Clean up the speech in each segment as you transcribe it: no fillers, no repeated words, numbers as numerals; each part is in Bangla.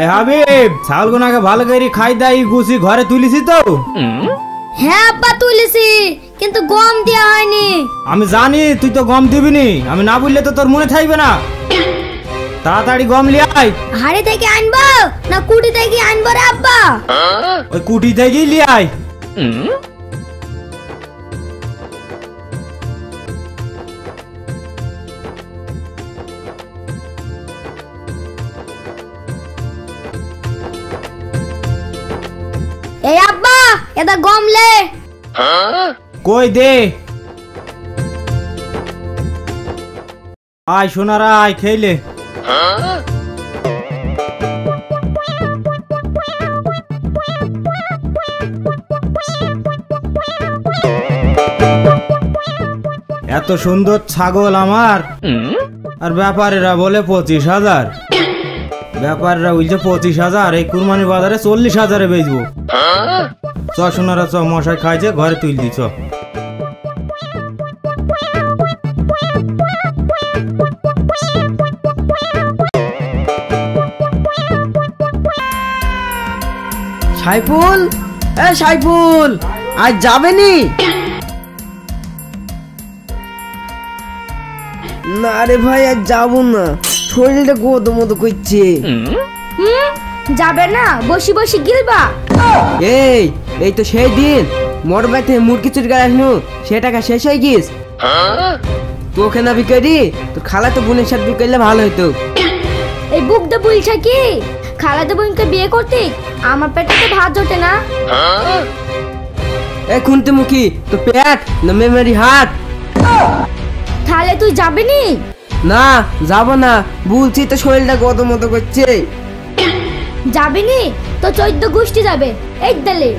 এ হাবিব, ছাগলগুনাকে ভালো করে খাই দাই গুছি ঘরে তুলিছি তো? হ্যাঁ আব্বা তুলেছি, কিন্তু গম দেওয়া হয়নি। আমি জানি তুই তো গম দিবি নি, আমি না বললে তো তোর মনে থাকবে না। তাড়াতাড়ি গম লিয়ে আয়। হাড়ি থেকে আনবো না কুটি থেকে আনবো রে আব্বা? ওই কুটি থেকে লিয়ে আয়। এই আব্বা এটা গম লে। কই দে। আয় সোনারা আয় খেলে। এত সুন্দর ছাগল আমার, আর ব্যাপারীরা বলে 25,000। ব্যাপারীরা বলছে 25,000, এই কুরবানি বাজারে 40,000-এ বেচবো। চ সোনারা চ, মশাই খাইছে, ঘরে তুল দি চ। সাইফুল, এ সাইফুল, আজ যাবেনি? না রে ভাই, আজ যাবো না, শরীরটা গোদ মতো করছে। যাবে না? বসি বসি গিলবা। এই তো সেই দিন মোটর বাইতে মুরগি চুরি করে আসনু, সে টাকা শেষ হয়ে গিস। তোকে না বিকারি, তোর খালা তো বোনের সাথে বিকাইলে ভালো হতো। এই বুকটা বলছে কি খালাতো বোনকে বিয়ে করতে আমার পেটে তো ভাত জোটে না। এ খুনতে মুখি, তো পেট না মেমরি হাট? তাহলে তুই যাবি নি? না যাব না, বলছি তো শরীরটা গত মতো করছে। যাবি নি তো 14 গোষ্ঠী যাবে এই দলে।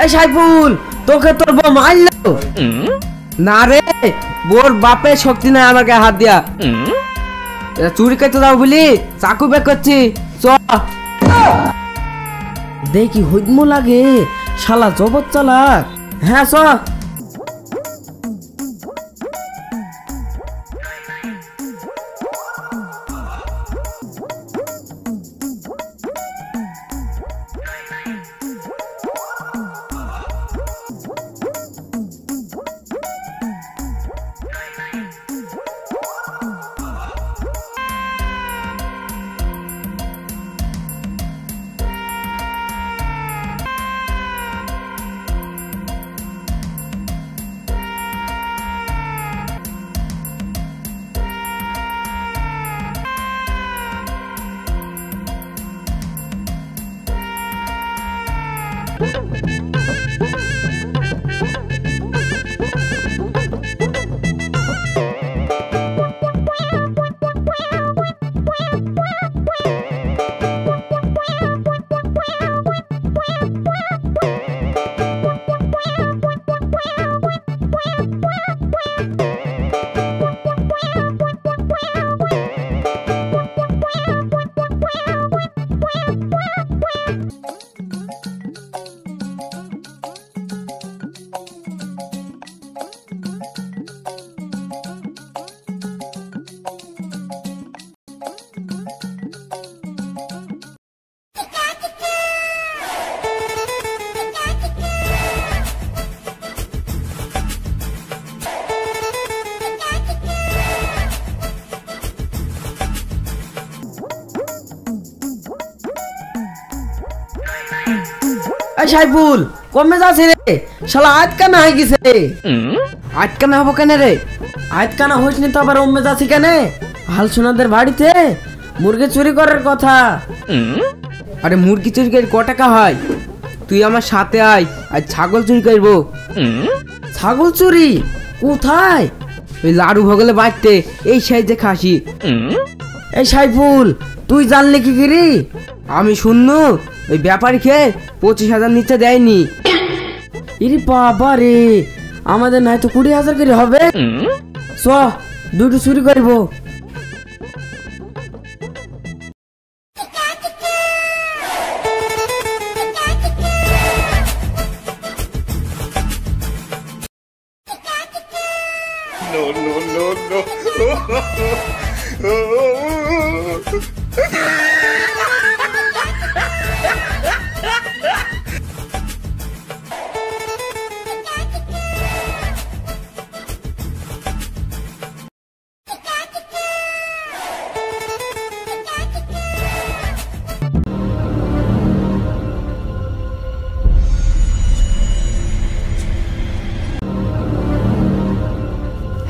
এ সাইফুল, তোকে তোর বউ মারলো? না রে, বোর বাপের শক্তি নাই আমাকে হাত দিয়া। চুরি করতে যাও বলি চাকু বের করছি, চ। দেখি হইদমো লাগে, শালা জবত চালাক। হ্যাঁ চ। সাইফুল কমে যাচ্ছে রে, শালা আটকানা হয়ে গেছে। আটকানা হবো কেন রে? আটকানা হইস নি তো আবার অম্মে যাচ্ছি কেন? হাল সোনাদের বাড়িতে মুরগি চুরি করার কথা। আরে মুরগি চুরি করে ক টাকা হয়? তুই আমার সাথে আয়, আর ছাগল চুরি করবো। ছাগল চুরি কোথায়? ওই লাড়ু ভগলে বাড়তে এই সাইজে খাসি। এই সাইফুল, তুই জানলে কি করি? আমি শুননু ওই ব্যাপারী খেয়ে 25,000 নিচে দেয়নি। ইরে বাবা রে, আমাদের নাই তো 20,000 করে হবে। চ দুটো চুরি করবো। No.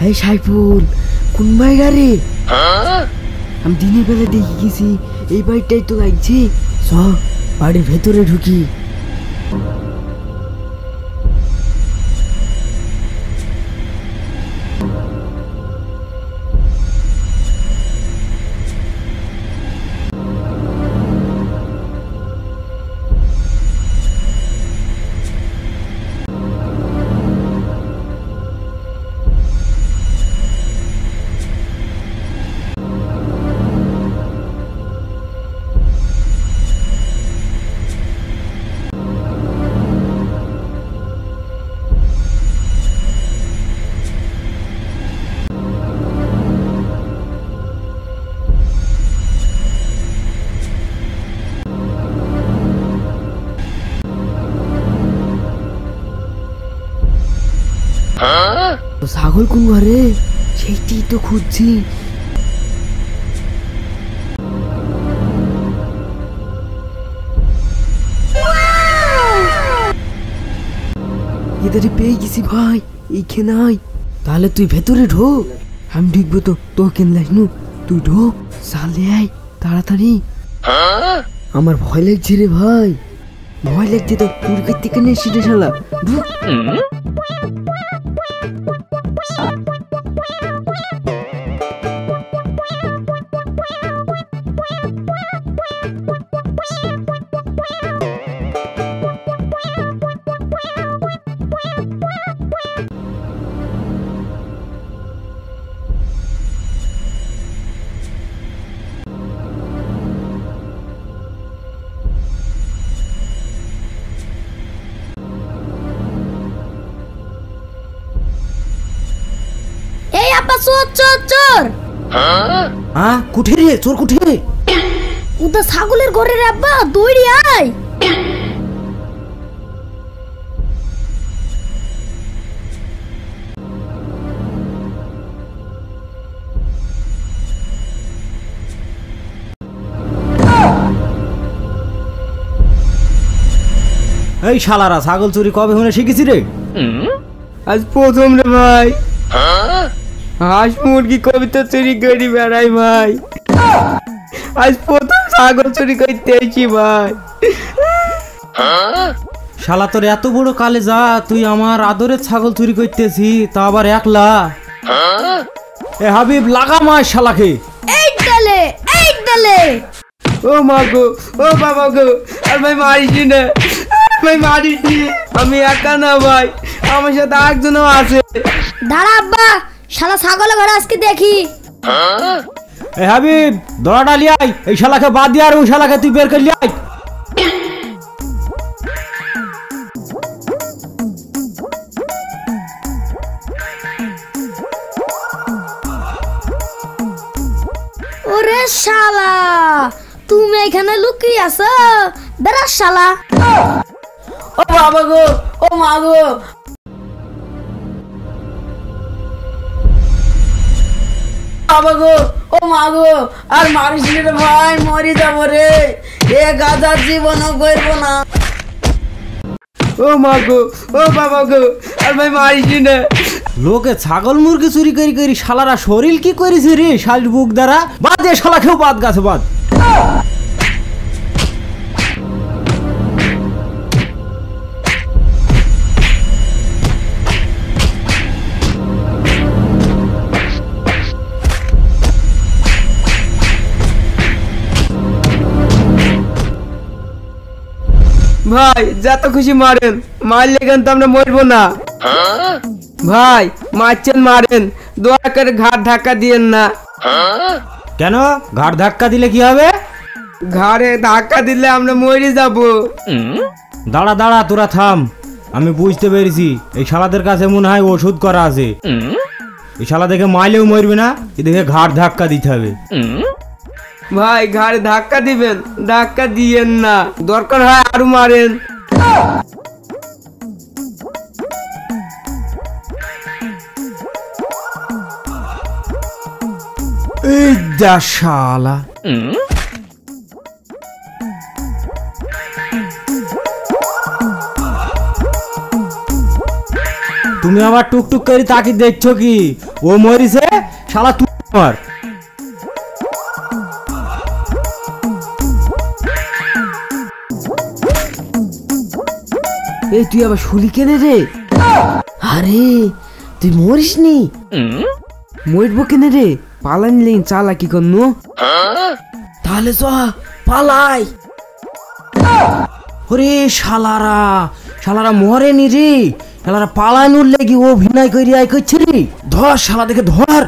এই সাইফুল কোন বাইরা রে? আমি দিনের বেলা দেখে গেছি এই বাড়িটাই তো লাগছে। চ বাড়ির ভেতরে ঢুকি। তো ছাগল কোন ঘরে? সেইটি তো খুঁজছি। এদারে পেয়ে গেছি ভাই, এইখানে আয়। তাহলে তুই ভেতরে ঢোক, আমি ঢুকবো তো। তোর কেন লাগনু, তুই ঢোক। সালে আয় তাড়াতাড়ি। আমার ভয় লাগছে রে ভাই, ভয় লাগছে তো। তোর থেকে নিয়ে সিটে শালা ঢুক। এই আপা চোর চোর চোর। কুঠে রে চোর কুঠে? উদা ছাগলের ঘরে রে আব্বা, দৌড়ি আয়। এই শালারা ছাগল চুরি কবে হনে শিখেছি রে? আজ প্রথম রে ভাই। হাঁস মুরগি কবিতা চুরি করি বেড়াই ভাই। আজ প্রথম ছাগল চুরি করতে এসেছি ভাই। শালা তোর এত বড় কালে যা, তুই আমার আদরের ছাগল চুরি করতেছি, তা আবার একলা? এ হাবিব লাগা মার শালাকে। এই ডালে এই ডালে। ও মা গো, ও বাবা গো, আর ভাই মারিস না, ভাই মারিস নি। আমি একা না ভাই, আমার সাথে আরেকজনও আছে। দাঁড়া আব্বা, শালা ছাগলের ঘরে আজকে দেখি। এ হাবিব দড়াটা লিয়াই, এই শালাকে বাদ দিয়ে আর ওই শালাকে তুই বের করে লিয়াই। ওরে শালা, তুমি এখানে লুকিয়ে আছো? বেড়া শালা। ও বাবা গো, ও মা গো, বাবা গো, ও মা গো, আর মারিস নি রে ভাই, মরি যাবো রে। এ গাজার জীবনও করবো না। ও মা গো, ও বাবা গো, আর ভাই মারিস না। লোকে ছাগল মুরগি চুরি করি করি শালারা শরীর কি করেছে রে? শালির বুক দ্বারা বাদ দিয়ে শালাকেও বাদ গাছে বাদ। ভাই যত খুশি মারেন, মারলে কিন্তু আমরা মরবো না। ভাই মারছেন মারেন, দোয়া করে ঘাট ধাক্কা দিয়েন না। কেন? ঘাড় ধাক্কা দিলে কি হবে? ঘাড়ে ধাক্কা দিলে আমরা মরে যাবো। দাঁড়া দাঁড়া, তোরা থাম। আমি বুঝতে পেরেছি, এই শালাদের কাছে মনে হয় ওষুধ করা আছে। এই শালা দেখে মাইলেও মরবে না, এদিকে ঘাড় ধাক্কা দিতে হবে। ভাই ঘাড়ে ধাক্কা দিবেন, ধাক্কা দিয়েন না, দরকার হয় আরো মারেন। এই যা শালা। তুমি আবার টুকটুক করে তাকে দেখছো কি? ও মরিছে শালা তুই আমার। এই তুই আবার শুলি কেনে রে? আরে তুই মরিস নি? মরবো কেনে রে? পালানি চালা কি করনু? তাহলে চ পালাই। ওরে শালারা শালারা মরেনি রে, শালারা পালানোর লেগে অভিনয় করি আয় করছে রে। ধর শালা দেখে ধর।